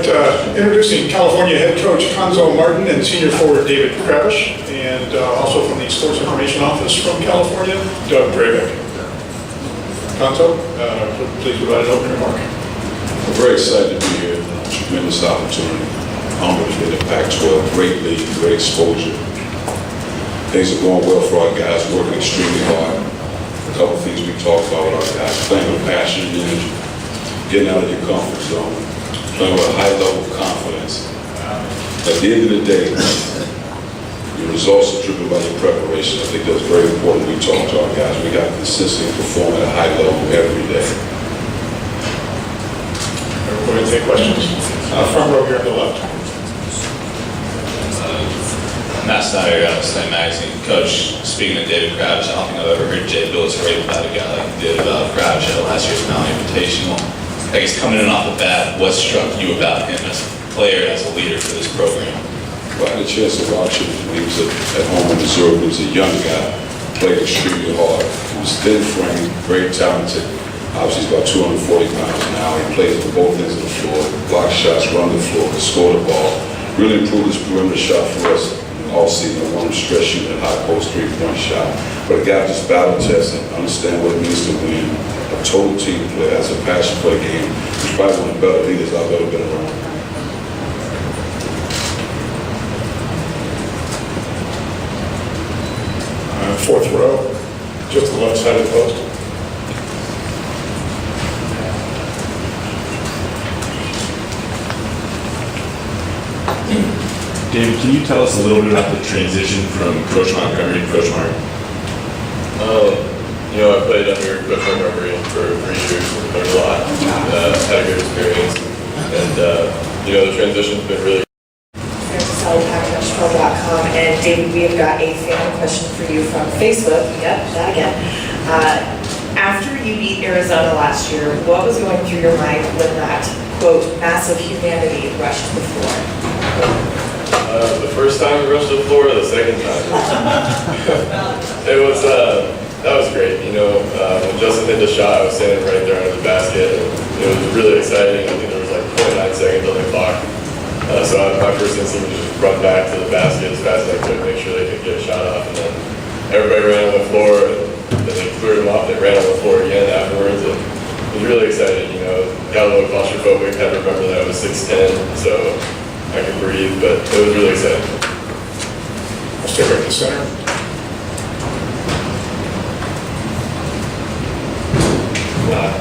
Introducing California head coach Cuonzo Martin and senior forward David Kravish, and also from the Sports Information Office from California, David Kravish. Cuonzo, please provide an opening remark. I'm very excited to be here. Tremendous opportunity. Humbled to get the Pac-12. Great league, great exposure. Things are going well for our guys, working extremely hard. A couple things we talked about with our guys: playing with passion and energy, getting out of your comfort zone, playing with a high level of confidence. At the end of the day, your results are driven by your preparation. I think that's very important. We talk to our guys. We got to consistently perform at a high level every day. Everybody take questions. Front row here on the left. Matt Snyder, Slam Magazine. Coach, speaking of David Kravish, I don't think I've ever heard Jay Billis rave about a guy like you did about Kravish at last year's Mountain Invitational. I guess coming in off the bat, what struck you about him as a player, as a leader for this program? Well, I had a chance to watch him when he was at home in Missouri. He was a young guy, played extremely hard. He was thin framed, very talented. Obviously, he's about 240 pounds now. He plays on both ends of the floor, block shots, run the floor, can score the ball. Really improved his perimeter shot for us all season. I want him to stress shooting a high post three-point shot. But a guy just battle tested, understand what it means to win. A total team player, has a passion for the game. He's probably one of the better leaders I've ever been around. Fourth row, just the left side of the post. David, can you tell us a little bit about the transition from Coach Montgomery to Coach Martin? I played under Coach Montgomery for 3 years, learned a lot, had a good experience, and the transition's been really Package.com. And David, we have got a fan question for you from Facebook. Yep, that again. After you beat Arizona last year, what was going through your mind when that, quote, massive humanity rushed the floor? the first time we rushed the floor, or the second time? It was, that was great. When Justin hit the shot, I was standing right there under the basket, and it was really exciting. I think there was like 0.9 seconds on the clock. So my first instinct was just run back to the basket as fast as I could, make sure they could get a shot off, and then everybody ran on the floor, and then they cleared them off, they ran on the floor again afterwards, and it was really exciting. Got a little claustrophobic, had to remember that I was 6'10", so I could breathe, but it was really exciting. I'll stay right in the center.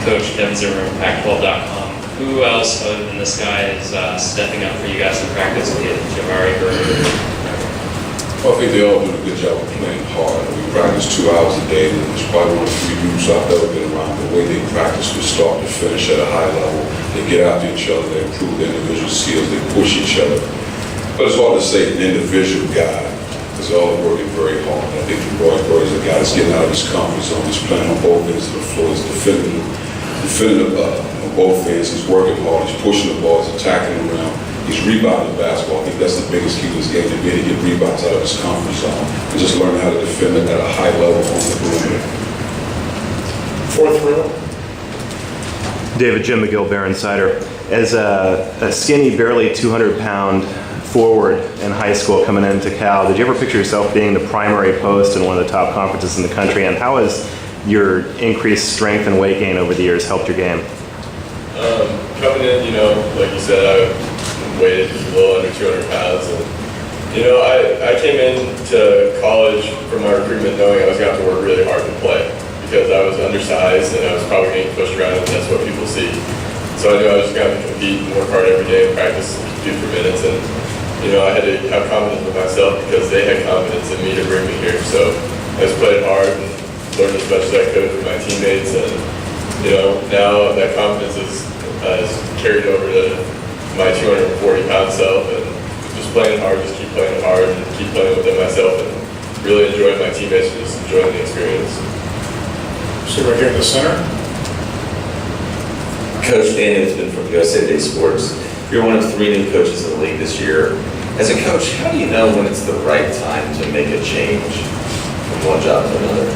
Coach Kevin Zimmer from Pac12.com. Who else other than this guy is stepping up for you guys in practice? Jabari Bird? Well, I think they all do a good job of playing hard. We practice 2 hours a day, and it's probably one of the few groups I've ever been around. The way they practice from start to finish at a high level, they get after each other, they improve their individual skills, they push each other. But it's hard to say an individual guy, because they're all working very hard. I think Jabari Bird is a guy that's getting out of his comfort zone. He's playing on both ends of the floor. He's defending on both ends. He's working hard. He's pushing the ball. He's attacking around. He's rebounding the basketball. I think that's the biggest key to this game, to be able to get rebounds out of his comfort zone and just learn how to defend it at a high level on the perimeter. Fourth row. David, Jim McGill, Bear Insider. As a skinny, barely 200-pound forward in high school coming into Cal, did you ever picture yourself being the primary post in one of the top conferences in the country? And how has your increased strength and weight gain over the years helped your game? Coming in, like you said, I weighed a little under 200 pounds. And, I came into college from my recruitment knowing I was going to have to work really hard to play because I was undersized and I was probably getting pushed around, and that's what people see. So I knew I was going to have to compete and work hard every day and practice and compete for minutes. And, I had to have confidence in myself because they had confidence in me to bring me here. So I just played hard and learned as much as I could from my teammates. And, now that confidence has carried over to my 240-pound self, and just playing hard, just keep playing hard and keep playing within myself and really enjoying my teammates and just enjoying the experience. Sit right here in the center. Coach Daniel has been from USA Today Sports. You're one of 3 new coaches in the league this year. As a coach, how do you know when it's the right time to make a change from one job to another?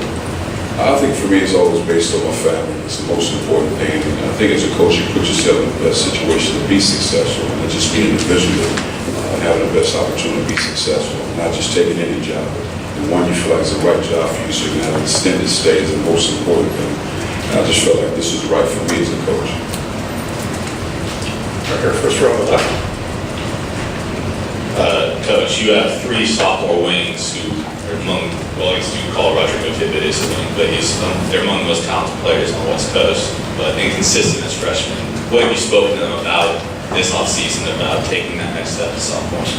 I think for me, it's always based on my family. It's the most important thing. And I think as a coach, you put yourself in the best situation to be successful, and not just be individual, having the best opportunity to be successful, not just taking any job. And one you feel like is the right job for you, so you can have an extended stay is the most important thing. And I just felt like this was right for me as a coach. Right here, first row on the left. Coach, you have 3 sophomore wings who are among, well, I guess you can call Roger Motibit is a wing, but they're among the most talented players on the West Coast, but inconsistent as freshmen. What have you spoken to them about this offseason about taking that next step as sophomores?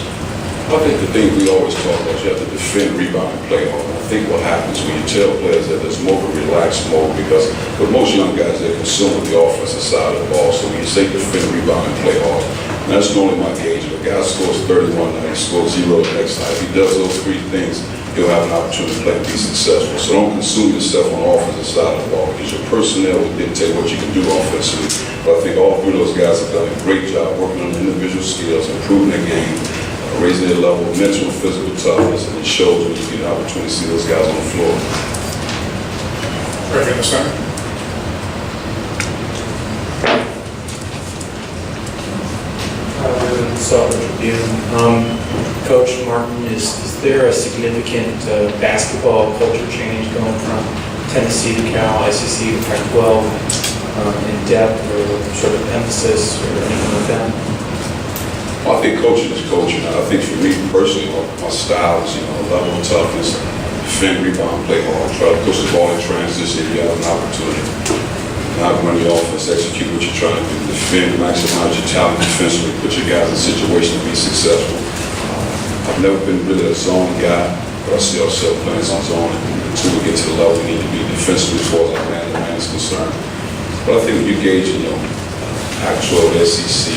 I think the thing we always talk about, you have to defend, rebound, and play hard. And I think what happens when you tell players that there's more of a relaxed mode, because with most young guys, they're consumed with the offensive side of the ball. So when you say defend, rebound, and play hard, and that's normally my gauge. If a guy scores 31 night, he scores 0 the next night. If he does those 3 things, he'll have an opportunity to play and be successful. So don't consume yourself on the offensive side of the ball, because your personnel will dictate what you can do offensively. But I think all 3 of those guys have done a great job working on individual skills, improving their game, raising their level of mental and physical toughness, and it shows when you get an opportunity to see those guys on the floor. Right here in the center. Southern Tribune. Coach Martin, is there a significant basketball culture change going from Tennessee to Cal, SEC to Pac-12 in depth or sort of emphasis or anything like that? Well, I think coaching is coaching. I think for me personally, my style is, a level of toughness, defend, rebound, play hard, try to push the ball in transition, you have an opportunity. Not run your offense, execute what you're trying to do, defend, maximize your talent defensively, put your guys in a situation to be successful. I've never been really a zone guy, but I see ourselves playing some zone until we get to the level we need to be defensively as far as our man is concerned. But I think when you gauge, actual SEC,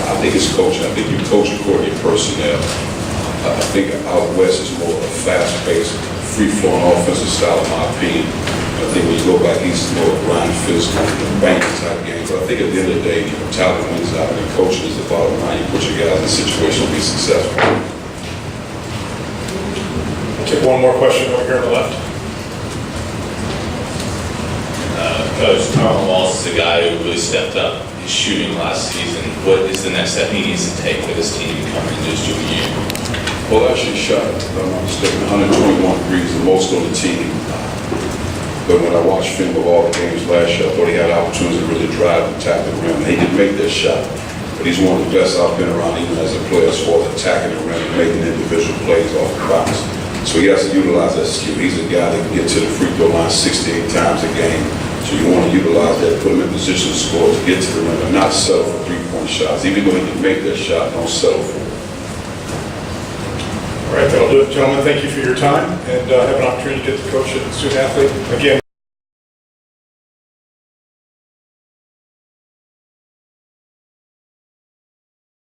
I think it's coaching. I think you coach according to your personnel. I think out west is more of a fast-paced, free-flowing offensive style, in my opinion. I think when you go back east, it's more of a grind, physical, banking type game. But I think at the end of the day, talent wins out, and coaching is the bottom line. You put your guys in a situation to be successful. I'll take one more question over here on the left. Coach, Carl Walls is a guy who really stepped up his shooting last season. What is the next step he needs to take for this team coming into his junior year? Well, actually shot, if I'm not mistaken, 121 threes, the most on the team. But when I watched film of all the games last year, I thought he had opportunities to really drive and tap the rim. And he didn't make that shot, but he's one of the best I've been around, even as a player, as far as attacking the rim and making individual plays off the bounce. So he has to utilize that skill. He's a guy that can get to the free throw line 68 times a game. So you want to utilize that, put him in position to score, to get to the rim, and not settle for three-point shots. Even though he can make that shot, don't settle for it. All right, that'll do it. Gentlemen, thank you for your time, and have an opportunity to get to coach a student athlete again.